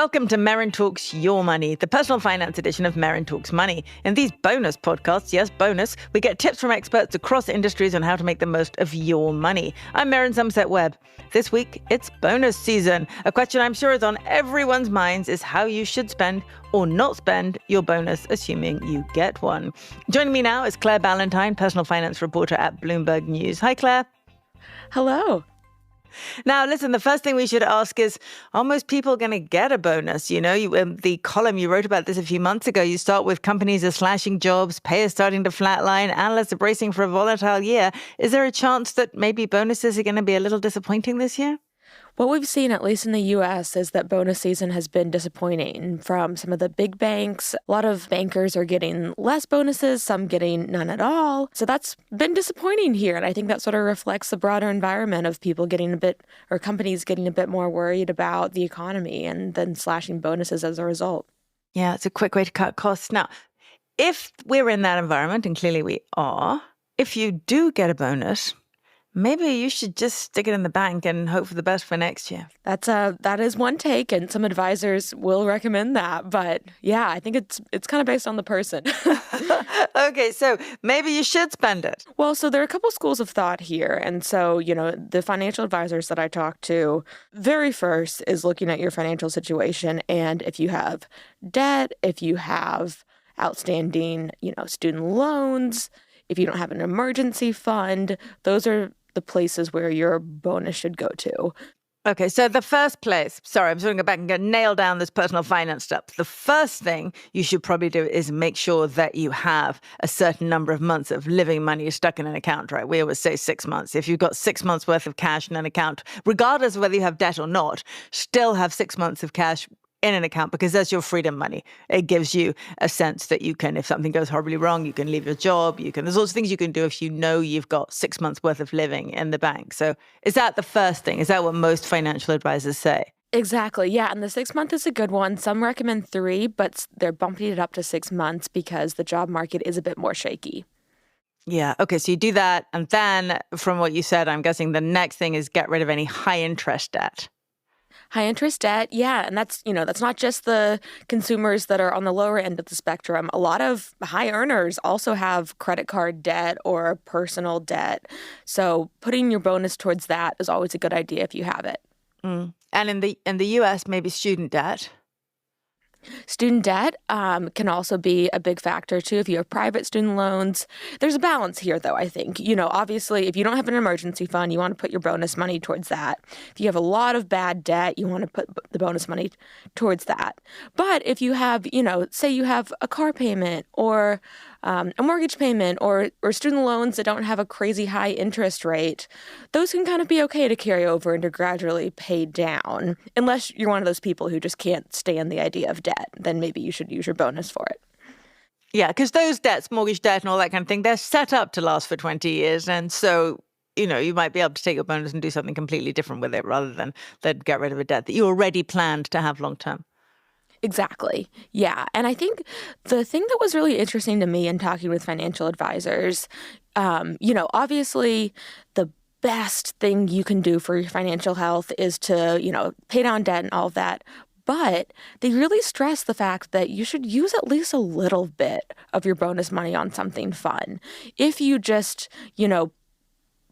Welcome to Merryn Talks Your Money, the personal finance edition of Merryn Talks Money. In these bonus podcasts, yes, bonus, we get tips from experts across industries on how to make the most of your money. I'm Merryn Somerset Webb. This week, it's bonus season. A question I'm sure is on everyone's minds is how you should spend or not spend your bonus, assuming you get one. Joining me now is Claire Ballentine, personal finance reporter at Bloomberg News. Hi, Claire. Hello. Now, listen, the first thing we should ask is, are most people going to get a bonus? You know, the column you wrote about this a few months ago, you start with companies are slashing jobs, pay is starting to flatline, analysts are bracing for a volatile year. Is there a chance that maybe bonuses are going to be a little disappointing this year? What we've seen, at least in the U.S., is that bonus season has been disappointing from some of the big banks. A lot of bankers are getting less bonuses, some getting none at all. So that's been disappointing here. And I think that sort of reflects the broader environment of people companies getting a bit more worried about the economy and then slashing bonuses as a result. Yeah, it's a quick way to cut costs. Now, if we're in that environment, and clearly we are, if you do get a bonus, maybe you should just stick it in the bank and hope for the best for next year. That is one take, and some advisors will recommend that. But yeah, I think it's kind of based on the person. Okay, so maybe you should spend it. Well, so there are a couple schools of thought here. And so, the financial advisors that I talk to, very first is looking at your financial situation. And if you have debt, if you have outstanding, student loans, if you don't have an emergency fund, those are the places where your bonus should go to. Okay, so the first place, sorry, I'm just going to go back and nail down this personal finance stuff. The first thing you should probably do is make sure that you have a certain number of months of living money stuck in an account, right? We always say 6 months. If you've got 6 months worth of cash in an account, regardless of whether you have debt or not, still have 6 months of cash in an account, because that's your freedom money. It gives you a sense that you can, if something goes horribly wrong, you can leave your job. There's lots of things you can do if you know you've got 6 months worth of living in the bank. So is that the first thing? Is that what most financial advisors say? Exactly. Yeah. And the 6 month is a good one. Some recommend 3, but they're bumping it up to 6 months because the job market is a bit more shaky. Yeah. Okay. So you do that. And then from what you said, I'm guessing the next thing is get rid of any high interest debt. High interest debt, yeah, and that's not just the consumers that are on the lower end of the spectrum. A lot of high earners also have credit card debt or personal debt. So putting your bonus towards that is always a good idea if you have it. And in the US, maybe student debt. Student debt can also be a big factor, too, if you have private student loans. There's a balance here, though, I think. Obviously, if you don't have an emergency fund, you want to put your bonus money towards that. If you have a lot of bad debt, you want to put the bonus money towards that. But if you have, say you have a car payment or a mortgage payment or student loans that don't have a crazy high interest rate, those can kind of be okay to carry over and to gradually pay down. Unless you're one of those people who just can't stand the idea of debt, then maybe you should use your bonus for it. Yeah, because those debts, mortgage debt and all that kind of thing, they're set up to last for 20 years. And so, you might be able to take your bonus and do something completely different with it rather than get rid of a debt that you already planned to have long term. Exactly. Yeah. And I think the thing that was really interesting to me in talking with financial advisors, obviously the best thing you can do for your financial health is to, pay down debt and all of that. But they really stress the fact that you should use at least a little bit of your bonus money on something fun. If you just,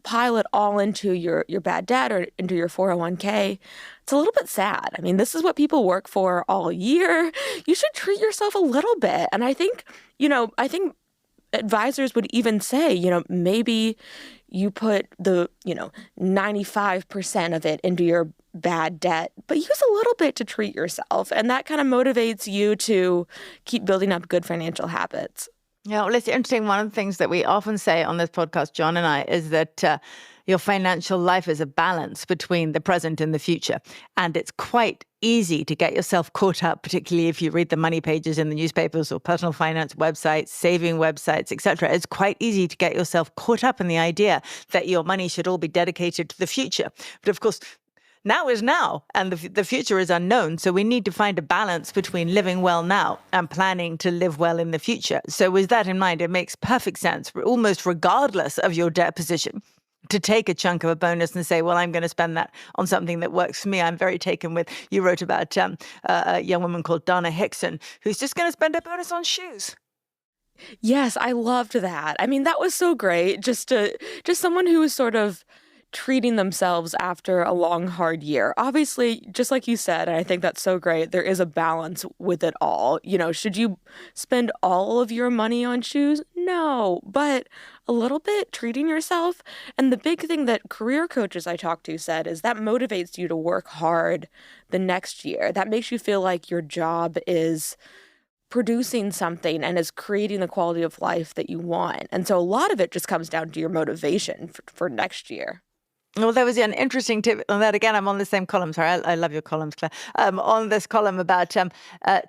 pile it all into your bad debt or into your 401k, it's a little bit sad. I mean, this is what people work for all year. You should treat yourself a little bit. And I think advisors would even say, maybe you put the, 95% of it into your bad debt, but use a little bit to treat yourself. And that kind of motivates you to keep building up good financial habits. Yeah, well, it's interesting. One of the things that we often say on this podcast, John and I, is that your financial life is a balance between the present and the future. And it's quite easy to get yourself caught up, particularly if you read the money pages in the newspapers or personal finance websites, saving websites, etc. It's quite easy to get yourself caught up in the idea that your money should all be dedicated to the future. But of course, now is now, and the future is unknown. So we need to find a balance between living well now and planning to live well in the future. So with that in mind, it makes perfect sense, almost regardless of your debt position, to take a chunk of a bonus and say, well, I'm going to spend that on something that works for me. I'm very taken with, you wrote about a young woman called Donna Hickson, who's just going to spend her bonus on shoes. Yes, I loved that. I mean, that was so great. Just someone who was sort of treating themselves after a long, hard year. Obviously, just like you said, and I think that's so great, there is a balance with it all. Should you spend all of your money on shoes? No, but a little bit treating yourself. And the big thing that career coaches I talked to said is that motivates you to work hard the next year. That makes you feel like your job is producing something and is creating the quality of life that you want. And so a lot of it just comes down to your motivation for next year. Well, there was an interesting tip on that. Again, I'm on the same column. Sorry, I love your columns, Claire. On this column about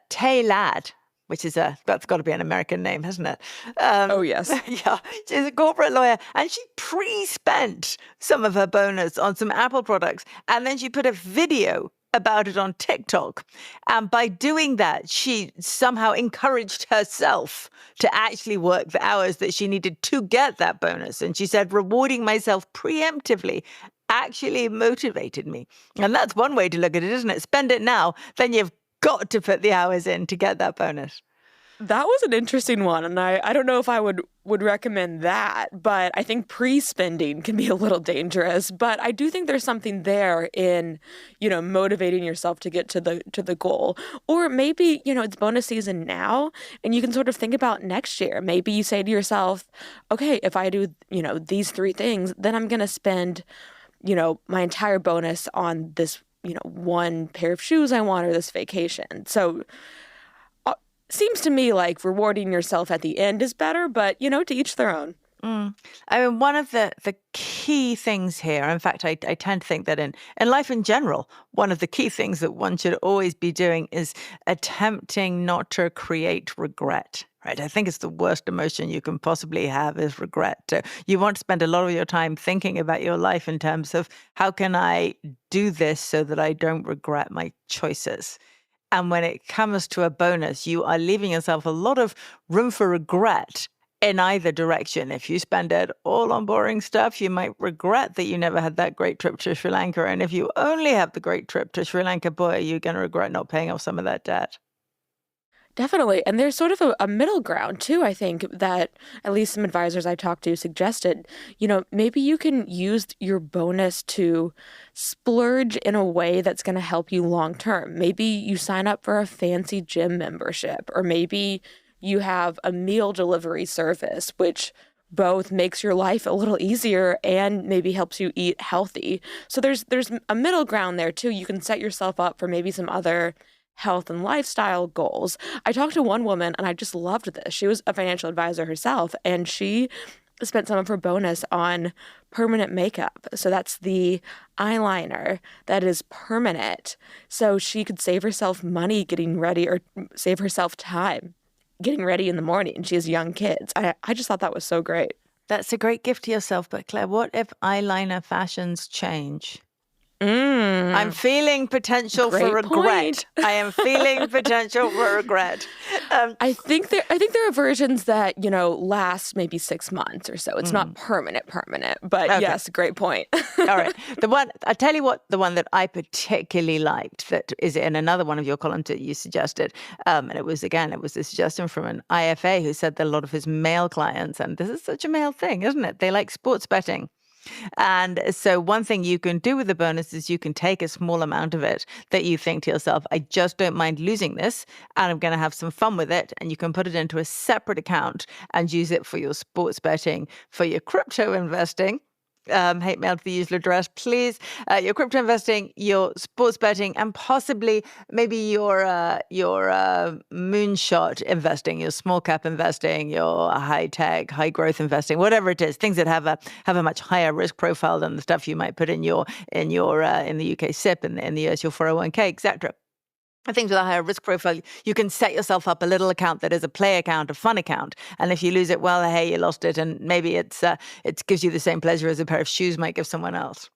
Tay Ladd, which is that's got to be an American name, hasn't it? Oh, yes. Yeah, she's a corporate lawyer, and she pre-spent some of her bonus on some Apple products, and then she put a video about it on TikTok. And by doing that, she somehow encouraged herself to actually work the hours that she needed to get that bonus. And she said, rewarding myself preemptively actually motivated me. And that's one way to look at it, isn't it? Spend it now, then you've got to put the hours in to get that bonus. That was an interesting one, and I don't know if I would recommend that, but I think pre-spending can be a little dangerous. But I do think there's something there in, motivating yourself to get to the goal. Or maybe, it's bonus season now, and you can sort of think about next year. Maybe you say to yourself, okay, if I do, these 3 things, then I'm going to spend, my entire bonus on this, one pair of shoes I want or this vacation. So seems to me like rewarding yourself at the end is better, but, to each their own. I mean, one of the key things here, in fact, I tend to think that in life in general, one of the key things that one should always be doing is attempting not to create regret. Right. I think it's the worst emotion you can possibly have is regret. You want to spend a lot of your time thinking about your life in terms of how can I do this so that I don't regret my choices. And when it comes to a bonus, you are leaving yourself a lot of room for regret in either direction. If you spend it all on boring stuff, you might regret that you never had that great trip to Sri Lanka. And if you only have the great trip to Sri Lanka, boy, you're going to regret not paying off some of that debt. Definitely. And there's sort of a middle ground, too, I think, that at least some advisors I talked to suggested. Maybe you can use your bonus to splurge in a way that's going to help you long term. Maybe you sign up for a fancy gym membership, or maybe you have a meal delivery service, which both makes your life a little easier and maybe helps you eat healthy. So there's a middle ground there, too. You can set yourself up for maybe some other health and lifestyle goals. I talked to one woman and I just loved this. She was a financial advisor herself, and she spent some of her bonus on permanent makeup. So that's the eyeliner that is permanent. So she could save herself money getting ready, or save herself time getting ready in the morning. She has young kids. I just thought that was so great. That's a great gift to yourself. But Claire, what if eyeliner fashions change? I'm feeling potential for regret. I am feeling potential for regret. I think there are versions that, last maybe 6 months or so. It's not permanent, but okay. Yes, great point. All right. I tell you what, the one that I particularly liked that is in another one of your columns that you suggested. And it was a suggestion from an IFA who said that a lot of his male clients, and this is such a male thing, isn't it? They like sports betting. And so one thing you can do with the bonus is you can take a small amount of it that you think to yourself, I just don't mind losing this, and I'm going to have some fun with it. And you can put it into a separate account and use it for your sports betting, for your crypto investing. Hate mail to the usual address, please. Your crypto investing, your sports betting, and possibly maybe your moonshot investing, your small cap investing, your high tech, high growth investing, whatever it is, things that have a much higher risk profile than the stuff you might put in the UK SIP, in the US your 401k, etc. Things with a higher risk profile, you can set yourself up a little account that is a play account, a fun account. And if you lose it, well, hey, you lost it. And maybe it gives you the same pleasure as a pair of shoes might give someone else.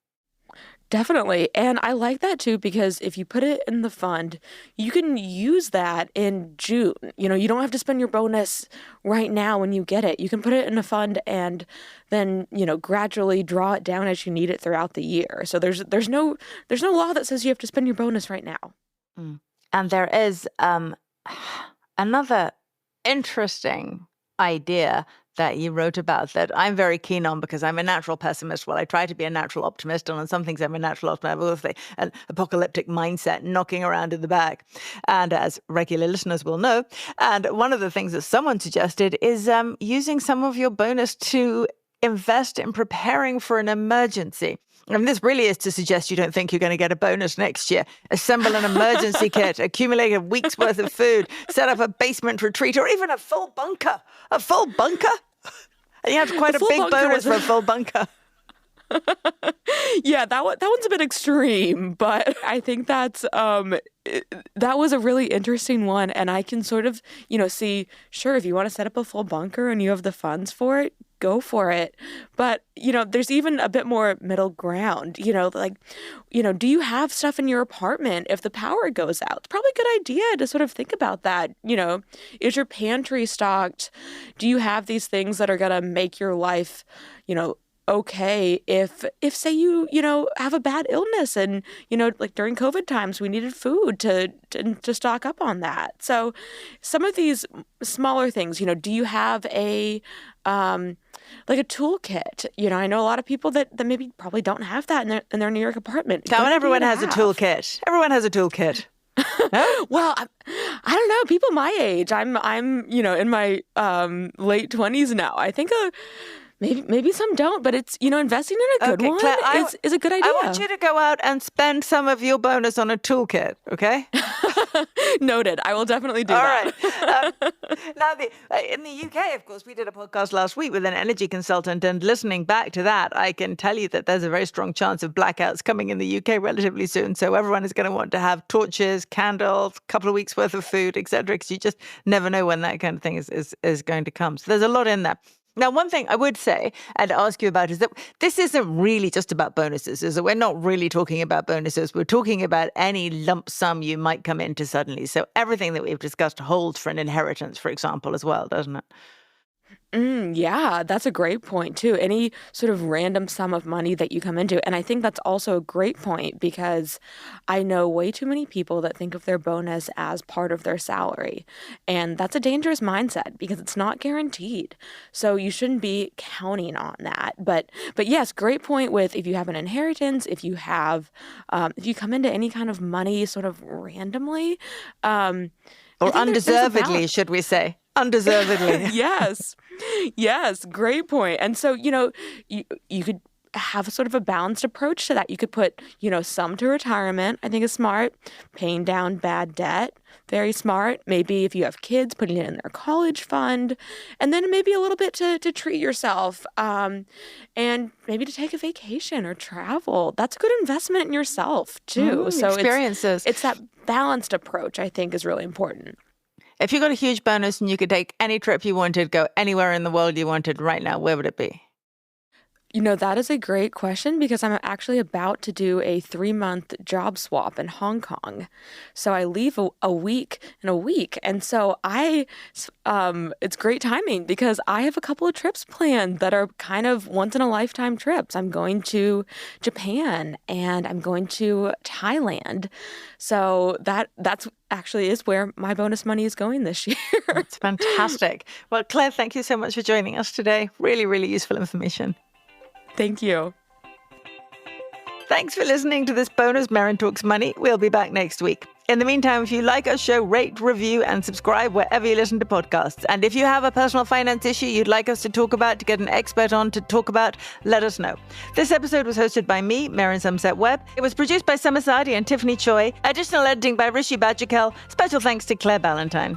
Definitely. And I like that too, because if you put it in the fund, you can use that in June. You don't have to spend your bonus right now when you get it. You can put it in a fund and then, gradually draw it down as you need it throughout the year. So there's no law that says you have to spend your bonus right now. Mm. And there is another interesting idea that you wrote about that I'm very keen on because I'm a natural pessimist. Well, I try to be a natural optimist, and on some things I'm a natural optimist. An apocalyptic mindset knocking around in the back. And as regular listeners will know, and one of the things that someone suggested is using some of your bonus to invest in preparing for an emergency. And this really is to suggest you don't think you're going to get a bonus next year. Assemble an emergency kit, accumulate a week's worth of food, set up a basement retreat, or even a full bunker. A full bunker? And you have quite a big bonus for a full bunker. Yeah, that one's a bit extreme, but I think that was a really interesting one. And I can sort of, see, sure, if you want to set up a full bunker and you have the funds for it, go for it. But, there's even a bit more middle ground, do you have stuff in your apartment if the power goes out? It's probably a good idea to sort of think about that. Is your pantry stocked? Do you have these things that are going to make your life, okay if say you have a bad illness and like during COVID times we needed food to stock up on that. So some of these smaller things, do you have a like a toolkit? I know a lot of people that maybe probably don't have that in their New York apartment. Come on, everyone has a toolkit. Everyone has a toolkit. No? Well, I don't know. People my age, I'm in my late 20s now. I think maybe some don't, but it's investing in a good one Claire, is a good idea. I want you to go out and spend some of your bonus on a toolkit. Okay. Noted. I will definitely do that. All right. Now, in the UK, of course, we did a podcast last week with an energy consultant, and listening back to that, I can tell you that there's a very strong chance of blackouts coming in the UK relatively soon. So everyone is going to want to have torches, candles, a couple of weeks worth of food, etc., because you just never know when that kind of thing is going to come. So there's a lot in there. Now, one thing I would say and ask you about is that this isn't really just about bonuses. Is that we're not really talking about bonuses. We're talking about any lump sum you might come into suddenly. So everything that we've discussed holds for an inheritance, for example, as well, doesn't it? Yeah, that's a great point too. Any sort of random sum of money that you come into. And I think that's also a great point because I know way too many people that think of their bonus as part of their salary. And that's a dangerous mindset because it's not guaranteed. So you shouldn't be counting on that. But yes, great point with if you have an inheritance, if you have, if you come into any kind of money sort of randomly. Or undeservedly, should we say. Undeservedly. Yes, great point. And so, you could have a sort of a balanced approach to that. You could put, some to retirement, I think is smart. Paying down bad debt, very smart. Maybe if you have kids, putting it in their college fund. And then maybe a little bit to treat yourself and maybe to take a vacation or travel. That's a good investment in yourself, too. So experiences. It's that balanced approach, I think, is really important. If you got a huge bonus and you could take any trip you wanted, go anywhere in the world you wanted right now, where would it be? That is a great question because I'm actually about to do a 3-month job swap in Hong Kong. So I leave a week in a week. And so it's great timing because I have a couple of trips planned that are kind of once in a lifetime trips. I'm going to Japan and I'm going to Thailand. So that's actually is where my bonus money is going this year. That's fantastic. Well, Claire, thank you so much for joining us today. Really, really useful information. Thank you. Thanks for listening to this bonus Merryn Talks Money. We'll be back next week. In the meantime, if you like our show, rate, review, and subscribe wherever you listen to podcasts. And if you have a personal finance issue you'd like us to talk about, to get an expert on to talk about, let us know. This episode was hosted by me, Merryn Somerset Webb. It was produced by Summer Sadi and Tiffany Choi. Additional editing by Rishi Bajakel. Special thanks to Claire Ballentine.